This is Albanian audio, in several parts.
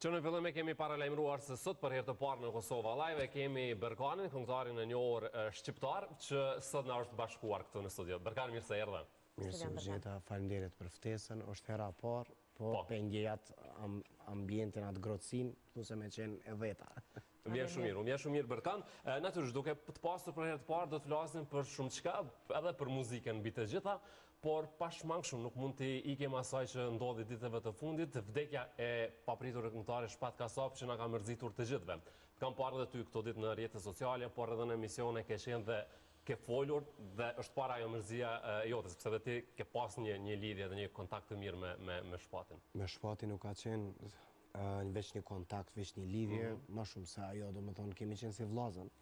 Që në fillim e kemi paralajmëruar se sot për herë të parë në Kosova Live kemi Berkanin, këngëtarin e njohur shqiptar, që sot na është bashkuar këtu në studio. Berkan, mirë se erdhe. Mirë se u gjeta, faleminderit për ftesën, është hera parë, po pengjejat ambientin atë grotësin, thuse me qenë e veta. Më vjen shumë mirë Berkan. Natyrisht duke të pasur për herë të parë do të flasim për shumë çka, edhe për muzikën mbi të gjitha, por pashmangshëm nuk mund të ikem asaj që ndodhi ditëve të fundit, vdekja e papritur e këngëtarit Shpat Kasap që na ka mërzitur të gjithëve. Kam parë edhe ty këto ditë në rrjetet sociale, por edhe në emisione ke qenë dhe ke folur dhe është para ajo mërzia jote, sepse edhe ti ke pas një lidhje dhe një kontakt të mirë me Shpatin. Me Shpatin nuk ka qenë veç një kontakt, veç një lidhje, ma shumë se ajo, do më thonë, kemi qenë si vllazën.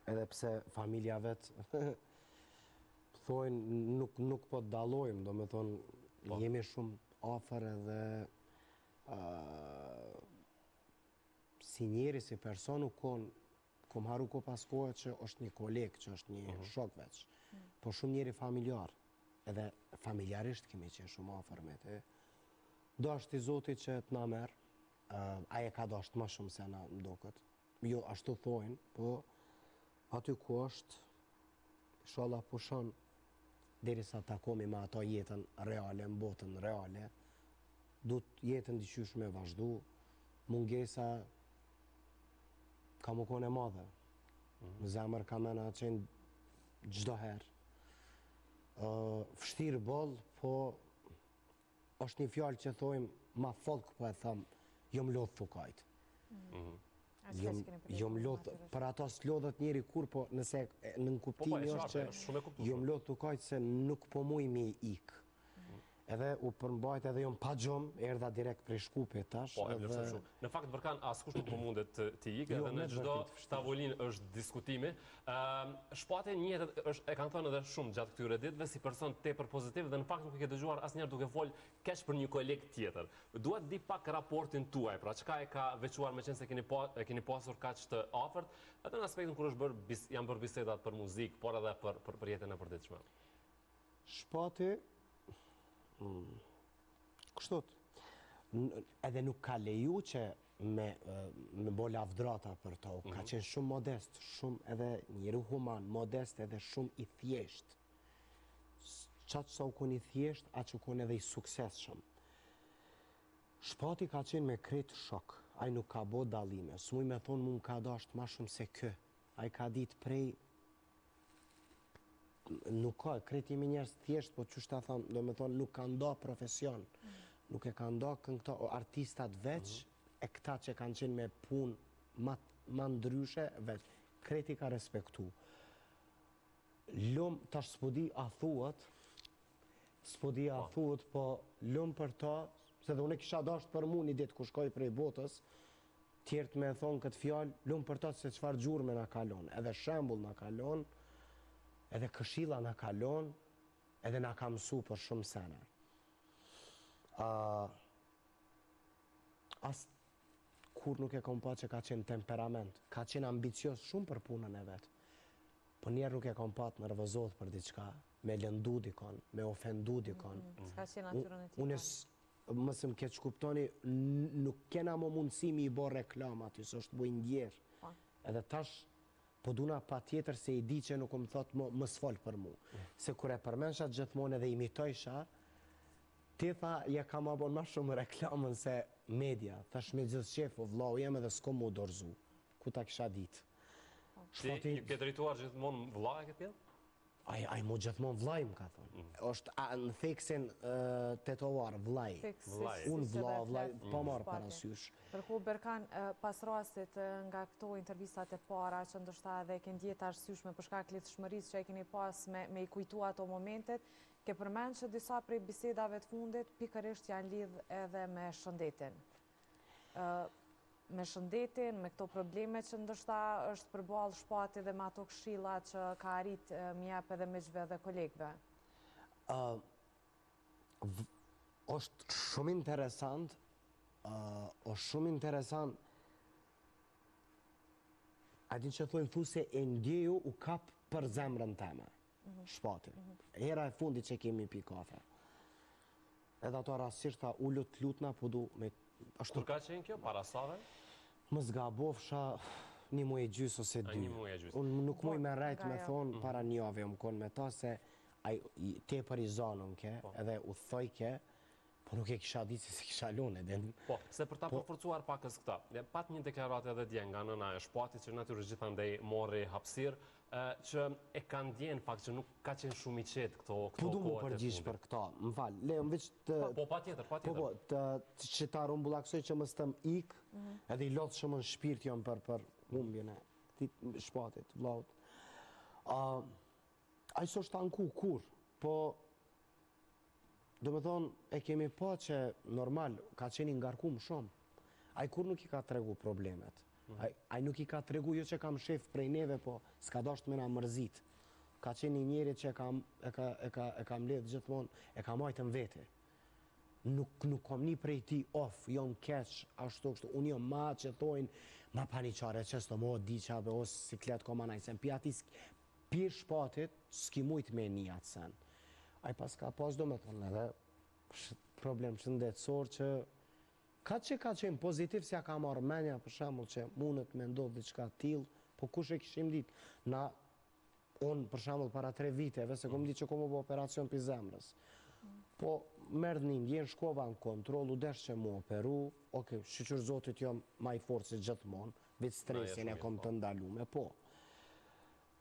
Edhe pse familja vetë, thojnë, nuk po të dalojmë, do më thonë, jemi shumë afër edhe si njeri, si personu kom haru ko pas kohë që është një kolegë, që është një shok veç, po shumë njeri familjar, edhe familjarisht kemi qenë shumë afër me te. Do është i Zotit që të na merë, aje ka do është ma shumë se na mdokët. Jo, ashtu thojnë, po aty ku është, inshallah pushon, deri sa takomi me ato jetën reale, në botën reale, du të jetën diqysh me vazhdu, mungesa ka më kone madhe. Në zemër ka mena qenë gjdo herë. Fështirë boll, po është një fjallë që thojmë ma folk, po e thëmë, jom lodhë thukajt. Jom lodhë, për ato s'lodhët njeri kur, po nëse në kuptimi është që jom lodhë thukajt se nuk po muj me ikë. Edhe u përmbajt edhe jom pa gjumë, erdha direkt prej Shkupit tash. Po, e vlerësoj shumë. Në fakt, Berkan, askush nuk po mundet të ikë, edhe në çdo tavolinë është diskutimi. Shpati njetet, e kanë thënë edhe shumë gjatë këtyre ditëve, si person tepër pozitiv, dhe në fakt nuk e ke dëgjuar asnjëherë duke fol keq për një koleg tjetër. Duhet di pak raportin tuaj, pra çka e ka veçuar meqense se keni pasur kaq të afërt, edhe në aspektin kur janë bërë bisedat për muzikë, por edhe për jetën e përditshme. Shpati kështot, edhe nuk ka leju që me bo lavdrata për to, ka qenë shumë modest, shumë edhe njëri human, modest edhe shumë i thjesht. Qatë sa u kun i thjesht, atë që kun edhe i suksesshëm. Shpati ka qenë me kretë shok, aj nuk ka bo dalime, s'muj me thonë mu ka dasht ma shumë se kë, aj ka dit prej nuk ka, kreti imi njerës thjesht, po qështë ta thonë, do me thonë, nuk ka nda profesion, nuk e ka nda këto artistat veç, e këta që kanë qenë me punë ma ndryshe, veç, kreti ka respektu. Lumë, tash s'podi a thuët, po lumë për ta, se dhe unë kisha dasht për mu një ditë ku shkoj prej botës, tjertë me thonë këtë fjallë, lumë për ta se qëfar gjurme na kalon, edhe shembull na kalon, edhe këshilla na kalon, edhe na ka mësu për shumë sene. As kur nuk e kom pa që ka qenë temperament, ka qenë ambicios shumë për punën e vetë, po njerë nuk e kom pa të nervozot për diçka, me lëndu dikon, me ofendu dikon. Ska qenë natyrën e tij. Unë mësëm keq kuptoni, nuk kena më mundësimi i bo reklam aty, se është bujnë ndjerë. Edhe tash, po duna pa tjetër se i di që nuk më thotë më s'fol për mu. Se kur e përmensha gjithmonë edhe imitojsha, ti tha, ja ka ma bon ma shumë reklamën se media. Thash me gjithë shefu, vlau jem edhe s'ko mu dorzu. Ku ta kisha ditë. Ti ke drejtuar gjithmonë vlla e këtë? Aj mu gjithmonë vlaj, më ka thonë. është në theksin tetovar, vlaj. Unë vlaj, pa marë parasysh. Përku, Berkan, pas rastit nga këto intervistat e para, që ndoshta edhe ke ndjetë arsyeshme për shkak lidhshmërisë që e keni pas me i kujtu ato momentet, ke përmend që disa prej bisedave të fundit pikërisht janë lidh edhe me shëndetin. Me shëndetin, me këto probleme që ndoshta është përballë Shpati dhe me ato këshilla që ka arrit mjep edhe miqve dhe kolegve? është shumë interesant, a din që thujnë thuse e ndjeju u kap për zemrën teme, Shpati. Hera e fundi që kemi pi kafe. Edhe ato rasisht tha, u lutna, po du Kur ka qenë kjo, para save? Më zgabofsha një muaj e gjysë ose dy. Një muaj e gjysë. Unë nuk muj me rajt me thonë para një jave më konë me ta se te për i zonën ke, edhe u thoj ke, po nuk e kisha ditë se kisha lune. Po, se për ta përforcuar pakës këta, pat një deklaratë edhe dje nga nëna e Shpatit, që natyrisht gjithandej mori hapësirë, që e kanë djenë fakt që nuk ka qenë shumë i qetë këto kohët e fundit. Po du më përgjish për këta, më falë, le, më veç të... Po, pa tjetër. Po, që ta rumbullaksoj që më stëm ik, edhe i lotë shumë në shpirt jam për humbjën e Shpatit, vlaut. A i so shtanku kur, po... Do me thonë, e kemi pa që normal, ka qeni ngarkum shumë. A i kur nuk i ka tregu problemet. A i nuk i ka tregu, jo që kam shef prej neve, po s'ka dasht me na mërzit. Ka qeni njeri që e kam ledh gjithmonë, e ka majtë në vete. Nuk kom një prej ti off, jo në keq, ashtu kështu. Unë jo ma që thojnë, ma paniqare që s'to mo di qabe, o siklet koma najsen. Pir Shpatit, s'ki mujt me një atë sen. A i pas ka pas do me thonë edhe problem shëndetësor që ka qenë pozitiv si a ka marrë menja për shambull që mundet me ndodhë diçka t'il, po kush e kishim dit? Unë për shambull para 3 viteve, se kom dit që kom bo operacion për zemrës. Po merdh një ndjenë, shkova në kontrol, u desh që mu operu, shqyqër zotit jom ma i forë se gjithmonë, vetë stresin e kom të ndalume, po.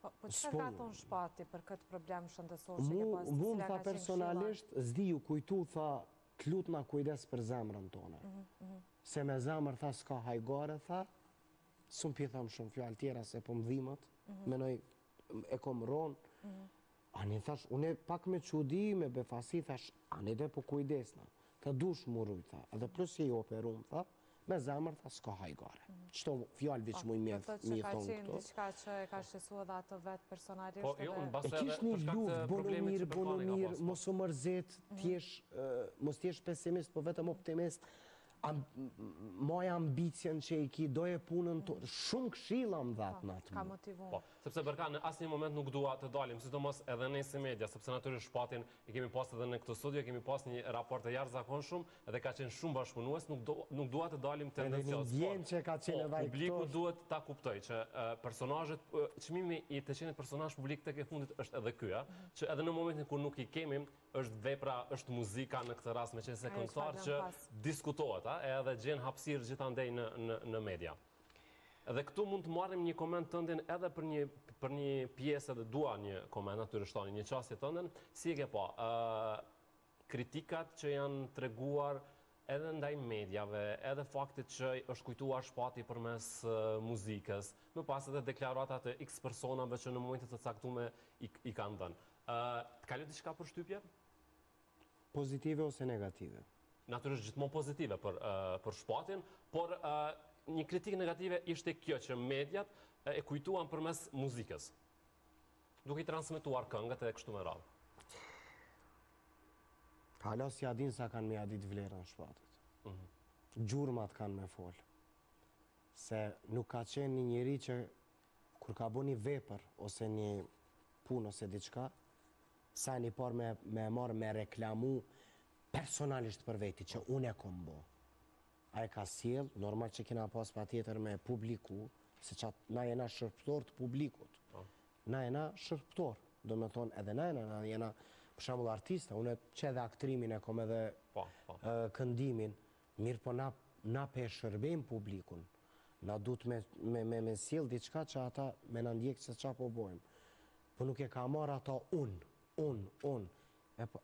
Po që ka thonë Shpati për këtë problem shëndetësor që ke pas? Mu më tha personalisht, zdi ju kujtu, tha, t'lut na kujdes për zemrën tone. Se me zemrë, tha, s'ka hajgare, tha, s'un pjetham shumë fjallë tjera se po më dhimët, menoj e kom ronë. Ani thash, unë pak me qudi, me befasi, thash, ani dhe po kujdesna. Tha, dush muruj, tha, edhe plus që i operum, tha, me zemër, tha, s'ka hajgare. Qëto fjallë vich mu i mjë thonë këto. Që ka qenë diçka që e ka shqesu edhe atë vetë personalisht. Po, jo, në base edhe kish një luft, bono mirë, mos u mërzit, mos t'jesh pesimist, po vetëm optimist, moj ambicjen që i ki, doje punën të... Shumë këshilla më dhatë në atë ka mu. motivu. Po, sepse Berkan, në asë një moment nuk dua të dalim, sidomos edhe në si media, sepse natyrisht Shpatin i kemi pas edhe në këtë studio, kemi pas një raport të jashtëzakonshëm, edhe ka qenë shumë bashkëpunues, nuk dua të dalim tendencios. Publiku duhet ta kuptoj që personazhet, çmimi i të qenit personazh publik tek e fundit është edhe ky, që edhe në momentin kur nuk i kemi, është vepra, është muzika në këtë rast me qenë se këngëtar që diskutohet, edhe gjen hapësirë gjithandej në media. Edhe këtu mund të marrim një koment tëndin edhe për një pjesë, edhe dua një koment natyrisht tani, një çështje tëndin, si e ke pa, kritikat që janë treguar edhe ndaj medjave, edhe faktit që është kujtuar Shpati përmes muzikës, më pas edhe deklaratat e X personave që në momentet të caktume i kanë dhënë. Të kaloj diçka për shtypje? Pozitive ose negative? Natyrisht gjithmonë pozitive për Shpatin, por një kritikë negative ishte kjo që mediat e kujtuan përmes muzikës, duke i transmetuar këngët e kështu me radhë. Hala si adin sa kanë me adit vlerën Shpatit. Gjurmat kanë me folë. Se nuk ka qenë një njëri që kur ka bo një vepër ose një punë ose diçka, sa një par me marë me reklamu personalisht për veti që unë e kom bo. A e ka sjell, normal që kena pas pa tjetër me publiku, se që na jena shërptor të publikut. Na jena shërptor, do me thonë edhe na jena për shembull artista, unë që edhe aktrimin e kom edhe këndimin, mirë po na pe shërbejmë publikun, na duhet me sjell diçka që ata me na ndjekë se qa po bojmë. Po nuk e ka marrë ata unë,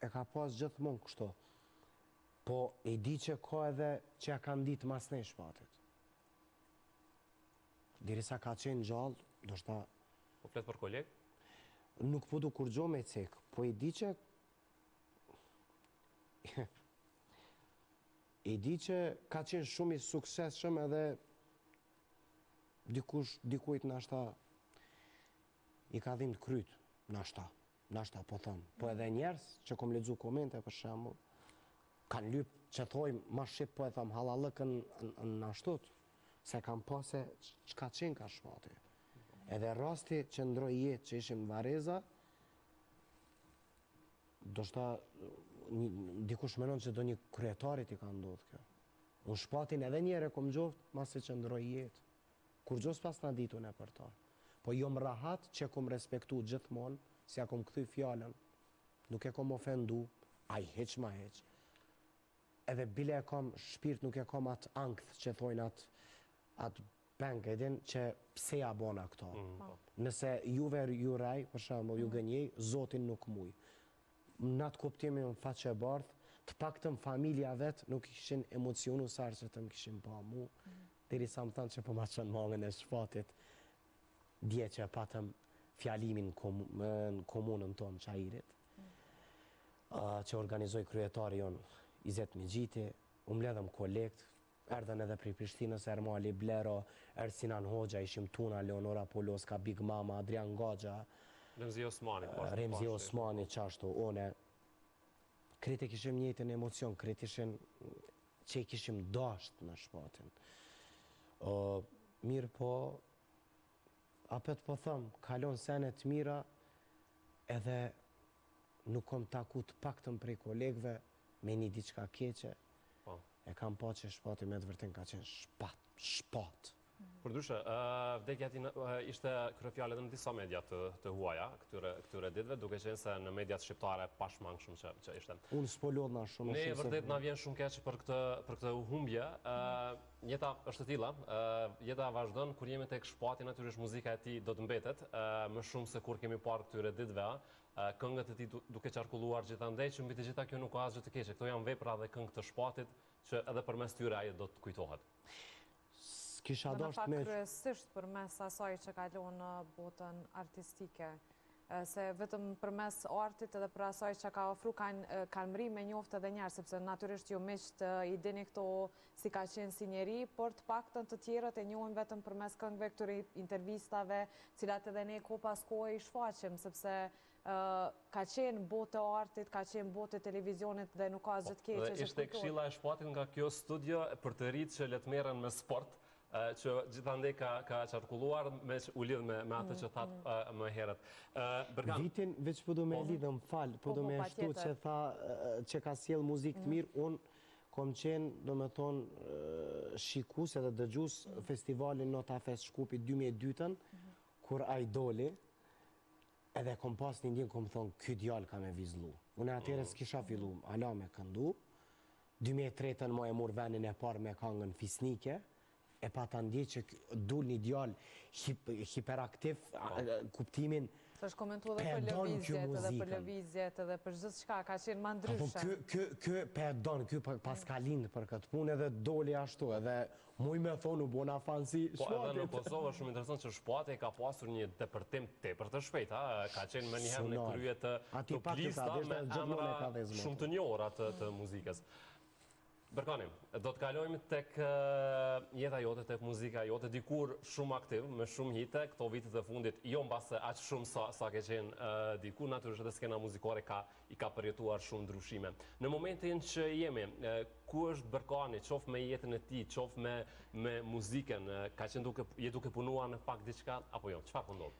e ka pas gjithmonë kështu. Po e di që ka edhe që ja kanë ditë mas ne Shpatit. Dirisa ka qenë gjallë, do shta... Po flet për kolegë? Nuk po du kur gjo me cek, po e di që... E di që ka qenë shumë i suksesshëm edhe dikujt nashta i ka dhimbë kryt, nashta po thëmë. Po edhe njerës që kom lexu komente për shembull, kanë lypë që thojmë, ma shqip po e thëmë halalëkën në ashtut, se kam pase që ka qenë ka Shpati. Edhe rasti që ndroj jetë që ishim Vareza, do shta dikush menon që do një kryetarit i ka ndodhë kjo. Unë shpatin edhe njere kom gjoft, masi që ndroj jetë. Kur gjos pas na ditun e për ta. Po jom rahat që kom respektu gjithmonë, si ja kom këthy fjallën, nuk e kom ofendu, aj heq ma heq. Edhe bile e kom shpirt, nuk e kom atë ankth që thojnë atë bank edin që pse ja bona këto. Nëse juve ju rej, për shembull ju gënjej, Zotin nuk muj. Në atë kuptimin në faqe e bardh, të paktën familja vetë nuk ishin emocionu sarë që të më kishin pa mu, deri sa më thanë që po ma qënë mangën e shpatit, dje që patëm fjalimin në komunën tonë Qajirit, që organizoj kryetari jonë Izet Migjiti, u mbledhëm kolekt, erdhen edhe prej Prishtinës, Ermali Blero, Ersinan Hoxha, ishim Tuna, Leonora Poloska, Big Mama, Adrian Goxha, Remzi Osmani, qashtu, one. Kreti kishim njëjtin emocion, kreti që i kishim dasht në shpatin. Mirë po, apet po thëmë, kalon senet mira, edhe nuk kom taku të paktën prej kolegve, me një diçka keqe, e kam pa që shpati me të vërtin ka qenë shpat. Përdyshe, vdekja ti ishte kryefjale edhe në disa media të huaja, këtyre ditëve, duke qenë se në mediat shqiptare pashmangshëm që ishte. Unë s'po lodhna shumë. Ne vërtet na vjen shumë keq për këtë humbje. Jeta është e tilla, jeta vazhdon, kur jemi tek shpati natyrisht muzika e tij do të mbetet, më shumë se kur kemi parë këtyre ditëve, këngët e tij duke qarkulluar gjithandej, që mbi të gjitha kjo nuk ka asgjë të keqe. Këto janë vepra dhe këngë të shpatit që edhe përmes tyre ai do të kujtohet. Kisha Në dasht fakt me... kryesisht përmes asaj që kalon në botën artistike, se vetëm përmes artit edhe për asaj që ka ofru kanë mri me njoftë edhe njerë, sepse natyrisht ju miqt i dini këto si ka qenë si njeri, por të paktën të tjerët e njohim vetëm përmes këngëve këtyre intervistave, cilat edhe ne ko pas kohë i shfaqim, sepse ka qenë botë e artit, ka qenë botë e televizionit dhe nuk ka asgjë të keqe që kujtohet. Ishte këshilla e shpatit nga kjo studio për të rritë që le të merren me sport, që gjithandej ka qarkulluar u lidh me atë që thatë më herët. Vitin, veç po do me lidhë, më falë, po do me shtu që tha që ka sjell muzikë të mirë, unë kom qenë, do me thonë, shikus edhe dëgjus festivalin Nota Fest Shkupi 2002-ën, kur a i doli, edhe kom pas një ndjenë, kom thonë, ky djallë ka me vizlu. Unë atyre s'kisha fillu, ala me këndu, 2003-ën mo e mur venin e parë me kangën Fisnike, e pa të ndje që dul një djallë hiperaktiv, kuptimin Se është komentu edhe për lëvizjet edhe për gjithë shka, ka qenë ma ndryshe. Kë perdon, kë pas ka lindë për këtë punë edhe doli ashtu, edhe muj me thonë u bona fansi shpatit. Po edhe në Kosovë është shumë interesant që shpati ka pasur një depërtim tepër të shpejt, ka qenë me njëherë në krye të plista me emra shumë të njohura të muzikës. Berkani, do të kalojmë tek jeta jote, tek muzika jote, dikur shumë aktiv, me shumë hite, këto vitet e fundit, jo mbase aq shumë sa ke qenë dikur, natyrisht edhe skena muzikore i ka përjetuar shumë ndryshime. Në momentin që jemi, ku është Berkani, qof me jetën e tij, qof me muzikën, ka qenë je duke punuar në pak diçka, apo jo, çfarë po ndodh?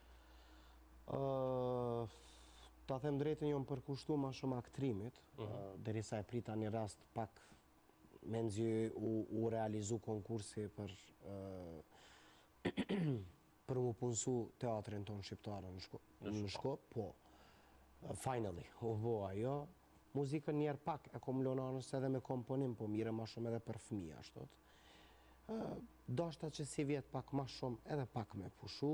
Ta them drejtën, jo më përkushtu ma shumë aktrimit, derisa e prita një rast pak me nëzjë u realizu konkursi për mu punësu teatrin tonë shqiptarë në Shkop, po, finally, u bo ajo. Muzikën njerë pak e kom lonanës edhe me komponim, po mire ma shumë edhe për fëmija, ashtot. Doshta që si vjetë pak ma shumë edhe pak me pushu,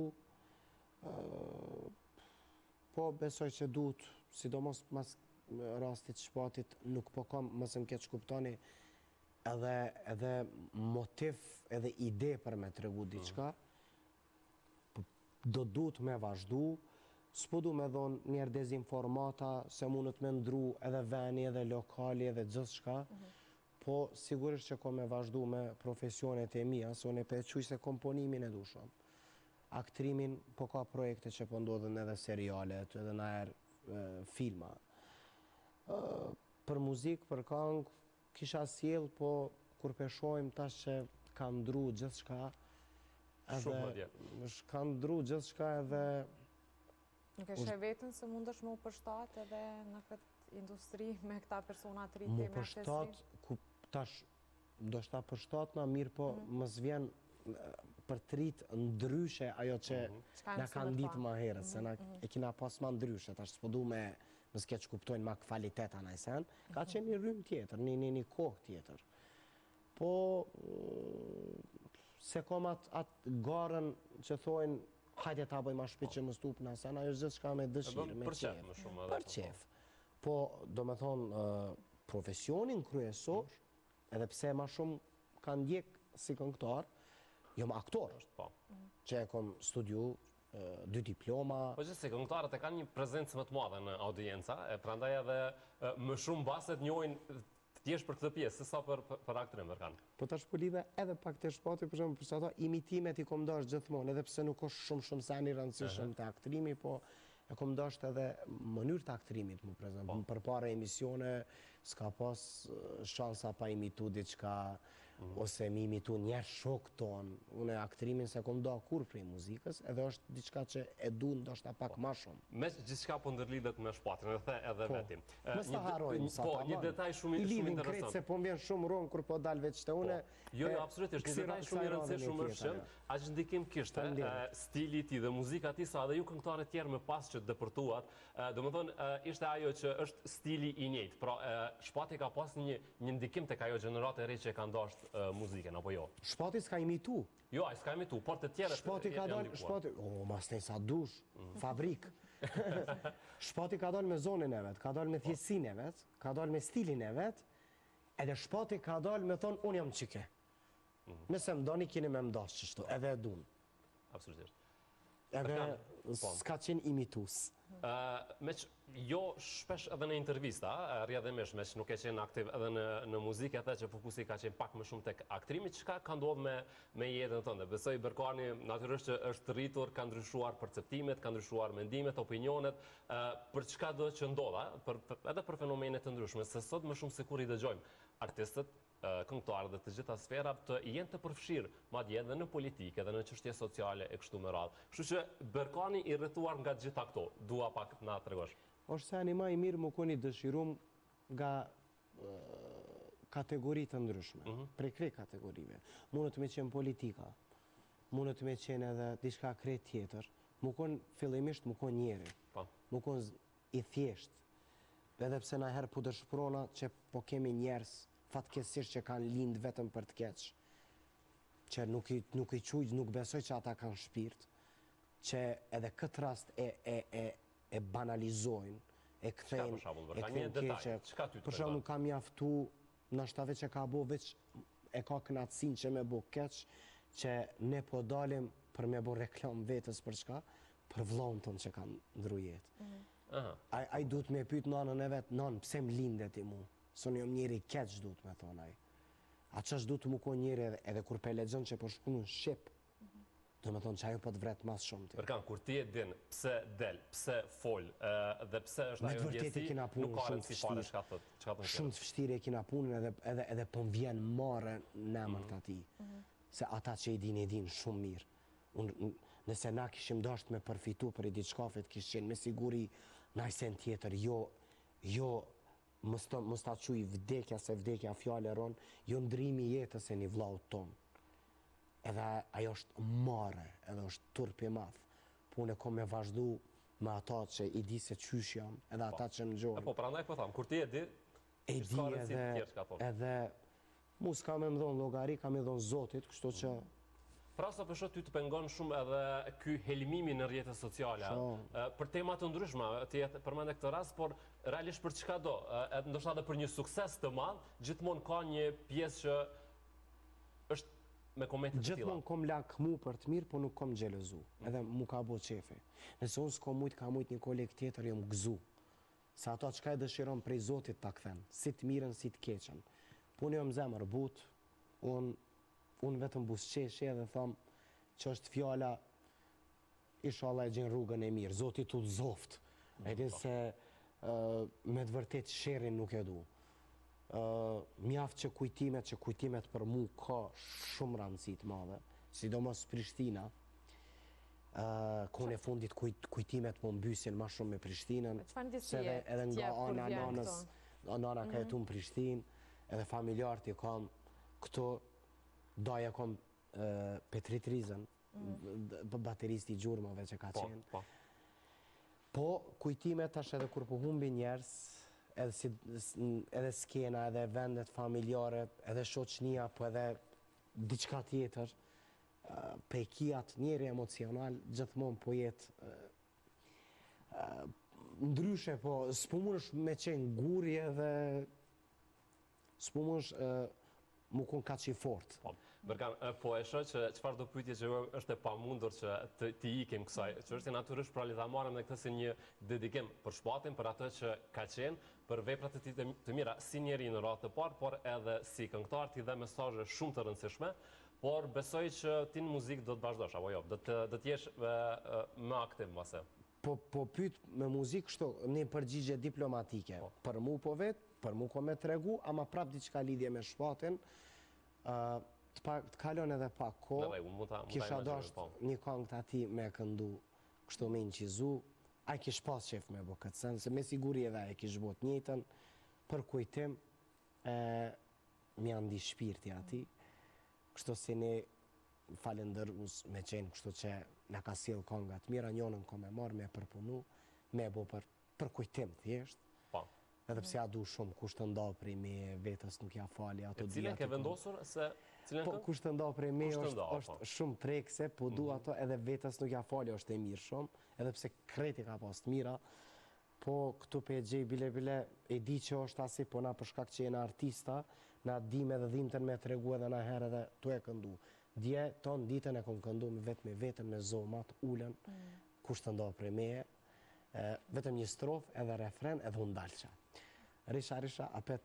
po besoj që duhet, sidomos mas rastit shpatit, nuk po kam, mësë më keq kuptoni, edhe motiv, edhe ide për me të regu diqka, do duhet me vazhdu, s'po du me dhonë njerë dezinformata, se mundët me ndru edhe veni, edhe lokali, edhe gjithë shka, po sigurisht që ko me vazhdu me profesionet e mija, se unë e pequj se komponimin e du shumë. Aktrimin, po ka projekte që po ndodhen edhe serialet, edhe na erë filma. Për muzik, për kang, kisha sjell, po kur peshojmë tash që ka ndru gjithë shka, ka ndru gjithë shka edhe... Nuk e shë vetën se mund është më përshtat edhe në këtë industri me këta persona të rritë me artistri? Më përshtat, tash do shta për shtatna, mirë po më zvjen për trit ndryshe ajo që na kanë ditë më herët, se na e kina pas ma ndryshe, tash s'po du me nëske që kuptojnë ma kvaliteta në sen, ka qenë një rrymë tjetër, një kohë tjetër. Po, se kom atë garën që thojnë, hajde ta bëjmë a shpit që më stupë në sen, ajo është gjithë shka me dëshirë, me qef. Për qef. Po, do me thonë, profesionin kryesor, edhe pse ma shumë kanë ndjek si këngëtar, jom aktor, që e kom studiu 2 diploma. Po që si këngëtarët e kanë një prezencë më të madhe në audienca, e prandaj edhe më shumë baset njojnë t'jesh për këtë pjesë, se sa për aktrin Berkan. Po tash po lidhe edhe pak të shpati, për shumë, përsa ato imitimet i kom dash gjithmonë, edhe pse nuk është shumë sa një rëndësishëm të aktrimi, po e kom dash edhe mënyrë të aktrimit më prezent. Për pare emisione, s'ka pas shansa pa imitu diçka, ose mi imitu njerë shok tonë. Unë aktrimin se kom da kur prej muzikës, edhe është diçka që e du ndoshta pak ma shumë. Me gjithçka po ndërlidhet me shpatin, edhe vetim. Mës të harojmë sa ta një detaj shumë interesant. I lidhin interesant. kretë se po më vjen shumë rronë kur po dalë veç të une. Jo, absolutisht, një detaj shumë i rëndësishëm është që aq ndikim kishte stili ti dhe muzika ti sa edhe ju këngëtarët tjerë më pas që depërtuat, domethënë ishte ajo që është stili i njëjtë. Pra Shpati ka pas një ndikim tek ajo gjenerata e re që e ka ndasht muzikën apo jo. Shpati s'ka imitu. Jo, ai s'ka imitu, por të tjerët Shpati ka dalë, mas ne sa dush, fabrik. Shpati ka dalë me zonën e vet, ka dalë me thjessin e vet, ka dalë me stilin e vet, edhe Shpati ka dalë me thonë unë jam qike. Nëse më doni kini me mdash qështu, edhe e dun. Absolutisht. Edhe s'ka qenë imitus. Me që jo shpesh edhe në intervista, rrjedhimisht me që nuk e qenë aktiv edhe në muzikë, edhe që fokusi ka qenë pak më shumë tek aktrimi, çka ka ndodhur me jetën tënde? Besoj Berkani natyrisht që është rritur, ka ndryshuar perceptimet, ka ndryshuar mendimet, opinionet, për çka do që ndodha, edhe për fenomene të ndryshme, se sot më shumë se kur i dëgjojmë artistët, këngëtarët dhe të gjitha sferat të jenë të përfshirë, madje edhe në politikë, edhe në çështje sociale e kështu me radhë. Kështu që Berkani i rrethuar nga gjitha këto, dua pak na tregosh. Është se anima i mirë më koni dëshirum nga kategori të ndryshme, prej krej kategorive. Mundet me qenë politika, mundet me qenë edhe diçka krejt tjetër, më konë fillimisht më konë njeri, më konë i thjesht, edhe pse na herë po dëshprona që po kemi njerës fatkesisht që kanë lindë vetëm për të keq, që nuk i quj, nuk besoj që ata kanë shpirt, që edhe këtë rast e banalizojnë, e kthejnë keqe. Për shembull kam mjaftu, ndoshta veç e ka bo, veç e ka knatësinë që me bo keq, që ne po dalim për me bo reklam vetës për çka, për vllahun ton që kanë ndru jetë. Ai duhet me pyet nanën e vet, nan, pse më lindet i mu? Son jom njeri keq duhet me thonë ai. A qësh duhet më ko njeri edhe kur pe lexon që po shkunu në Shqip, do me thonë që ajo po të vret mas shumë ti. Berkan, kur ti e din pse del, pse fol, dhe pse është ajo ndjesi, nuk ka rëndësi fare çka thot. Shumë të vështirë e kina punën edhe po më vjen marrë në emërt atij. Se ata që i din shumë mirë. Nëse na kishim dasht me përfitu për i diçkafit, kishë qenë me siguri najsen tjetër, jo mos ta quj vdekja se vdekja fjale ron, jo ndrimi jetës e një vllaut ton. Edhe ajo është mare, edhe është turp i madh. Po unë kom me vazhdu me ata që i di se qysh jam, edhe ata që më gjojnë. Po prandaj po tham, kur ti e di edhe mu s'ka me më dhonë llogari, ka me dhonë Zotit, kështu që pra sa për ty të pengon shumë edhe ky helmimi në rrjetet sociale, për tema të ndryshme, ti përmend këtë rast, por realisht për çka do, ndoshta edhe për një sukses të madh, gjithmonë ka një pjesë që është me komente të tilla. Gjithmonë kom lakmu për të mirë, po nuk kom xhelozu, edhe mu ka bo qefi. Nëse unë s'kom mujt, ka mujt një koleg tjetër, jom gëzu. Se ato çka e dëshiron prej Zotit ta kthen, si të mirën, si të keqen. Po unë jom zemër but, unë vetëm busqeshje dhe thom që është fjala inshallah e gjen rrugën e mirë, Zoti tu zoft. E din se me të vërtet sherrin nuk e du. Mjaft që kujtimet për mu ka shumë rëndësi të madhe, sidomos Prishtina. Kone fundit kujtimet më mbysin ma shumë me Prishtinën, se edhe nga nana ka jetu në Prishtinë, edhe familjarët i kam këto doja kom Petrit Rizën, bateristi i gjurmave që ka qenë. Po, kujtime tash edhe kur po humbi njerës, edhe skena, edhe vendet familjare, edhe shoqënia, po edhe diçka tjetër, pejkijat, njeri emocional, gjithmonë po jetë ndryshe, po s'po mundesh me qenë gurje dhe s'po mundesh mu kon kaq i fort. Berkan, po e shoh që çfarë do pyetje që është e pamundur që të ikim kësaj. Që është natyrisht pra le ta marrim këtë si një dedikim për shpatin, për atë që ka qenë, për veprat e tij të mira, si njeri në radhë të parë, por edhe si këngëtar ti dhe mesazhe shumë të rëndësishme, por besoj që ti në muzikë do të vazhdosh apo jo, do të jesh më aktiv mbase. Po pyet me muzikë kështu, një përgjigje diplomatike. Për mu po vetë, për mu ko me tregu, ama prap diçka lidhje me shpatin, të kalon edhe pak ko, kisha dasht një këngë të ati me këndu, kështu me inqizu, a kish pas qef me bo këtë sen, se me siguri edhe a kish bot njëtën, për kujtim, mi andi shpirti ati, kështu si ne falendërus me qenë kështu që në ka siel këngat mira, njonën ko me marrë, me përpunu, me bo për kujtim thjesht, edhe pse a du shumë kusht të nda prej me vetës nuk ja fali ato dhja. Cilën ke vendosur se cilën po kusht të nda prej me është shumë prekse, po du ato edhe vetës nuk ja fali është e mirë shumë, edhe pse kreti ka pas të mira, po këtu pe e gjej bile e di që është asi, po na për shkak që jena artista, na dim edhe dhimten me tregu edhe na herë edhe tu e këndu. Dje ton ditën e kom këndu me vetën me zomat, ulen, kusht të nda prej meje, vetëm një strof edhe refren edhe undalqa. Risha, apet...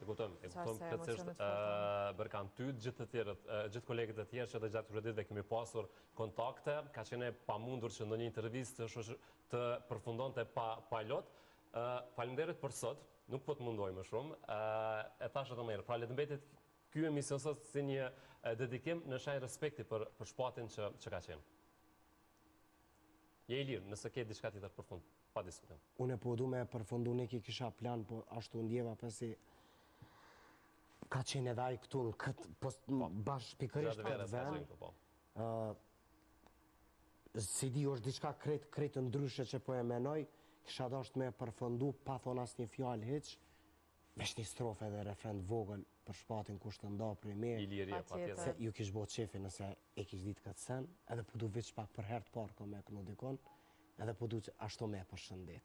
E kuptojmë precisht, Berkan, ty gjithë kolegët e tjerë që edhe gjatë këtyre ditëve kemi pasur kontakte, ka qenë e pamundur që ndonjë intervistë të përfundonte pa lot. Faleminderit për sot, nuk po të mundoj më shumë, e thashë të merë. Pra le të mbetet ky emision sot si një dedikim në shenjë respekti për shpatin që ka qenë. Je i lirë, nëse ke diçka tjetër për fund, pa diskutim. Unë po du me përfundu, ne ki kisha plan, po ashtu ndjeva pësi ka qenë edhe ajë këtu në këtë, bashkë pikërisht këtë vend. Si di, është diçka kretë ndryshe që po e menoj, kisha dasht me përfundu, pa thonë asë një fjallë heq, vesh një strofe dhe refren vogël për shpatin kushtë të nda për i me. I lirje, pa tjetër. Se ju kish bo qefi nëse e kish ditë këtë sen, edhe po du veç pak për herë të parë ko me kënu dikon, edhe po du që ashtu me përshëndet.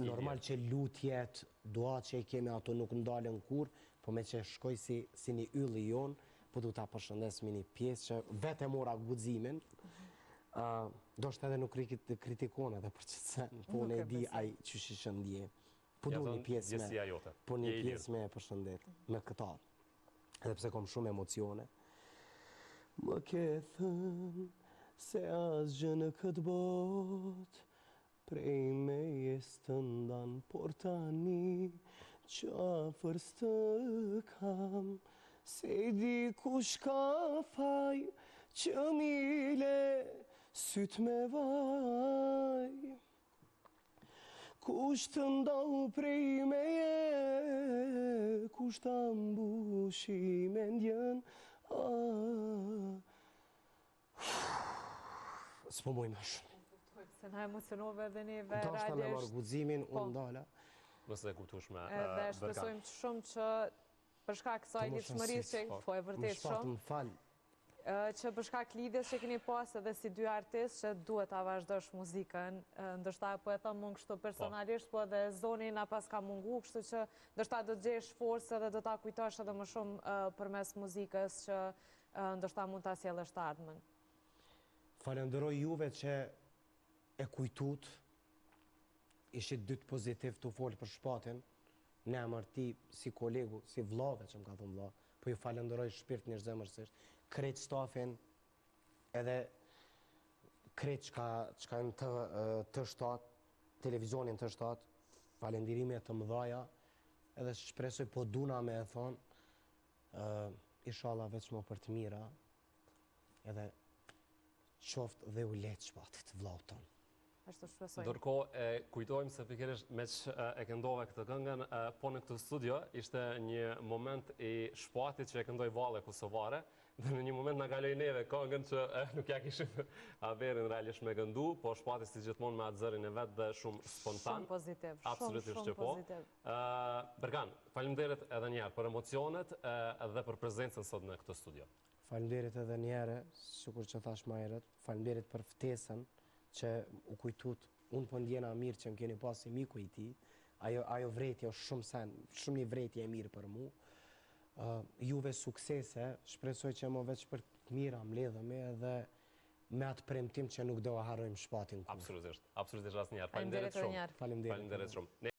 Normal që lutjet, dua që i kemi ato nuk ndalën kur, po me që shkoj si një ylli jonë, po du ta përshëndes me një pjesë që vete mora gudzimin, do shtë edhe nuk kritikon edhe për që sen, po ne di aj që shishëndje. Po du një pjesë me përshëndet, me këta, edhe pse kom shumë emocione. Më ke thënë se asgjë në këtë bot, prej me jes të ndan, por tani qafër s'të kam, se i di kush ka faj, që mile syt me vaj. Kush të ndau prej meje, kush të mbushi me ndjen, s'po muj më shumë. Se na emocionove dhe neve radiosht. Ta shta me marrë gudzimin, unë ndala. Mëse e kuptush me Berkan. Dhe shpesojmë shumë që përshka kësaj lidhshmërisë që po e vërtet shumë. Më falë. Që përshka lidhjes që keni pas edhe si dy artist që duhet ta vazhdosh muzikën, ndërshta po e thëmë mund kështu personalisht, po edhe zoni na pas ka mungu, kështu që ndërshta do të gjesh forcë edhe do ta kujtosh edhe më shumë përmes muzikës që ndërshta mund ta sjellësh të ardhmen. Falenderoj juve që e kujtut, ishit dytë pozitiv të folë për shpatin, ne emër ti si kolegu, si vllave që më ka thënë vlla, po ju falenderoj shpirt një zemërsisht, krejt stafin, edhe krejt që në të shtatë, televizionin të shtatë, falendirime të mëdhaja, edhe shpresoj po duna me e thonë, inshallah veç më për të mira, edhe qoftë dhe u letë shpatit, vlau tonë. Ashtu shpresoj. Ndërkohë e kujtojmë se pikërisht me që e këndove këtë këngën, po në këtë studio ishte një moment i shpatit që e këndoj Valle Kosovare, dhe në një moment na kaloi neve këngën që nuk ja kishim averin realisht me këndu, po shpati si gjithmonë me atë zërin e vet dhe shumë spontan. Shumë pozitiv. Absolutisht që Shumë po. pozitiv. Berkan, faleminderit edhe një herë për emocionet dhe për prezencën sot në këtë studio. Faleminderit edhe një herë, sikur që thash më herët, faleminderit për ftesën që u kujtut. Unë po ndjena mirë që më keni pas si miku i tij. Ajo vretje është shumë një vretje e mirë për mu. Juve suksese, shpresoj që më veç për të mira mbledhemi edhe me atë premtim që nuk do harrojmë shpatin kur. Absolutisht asnjëherë. Faleminderit shumë. Faleminderit shumë.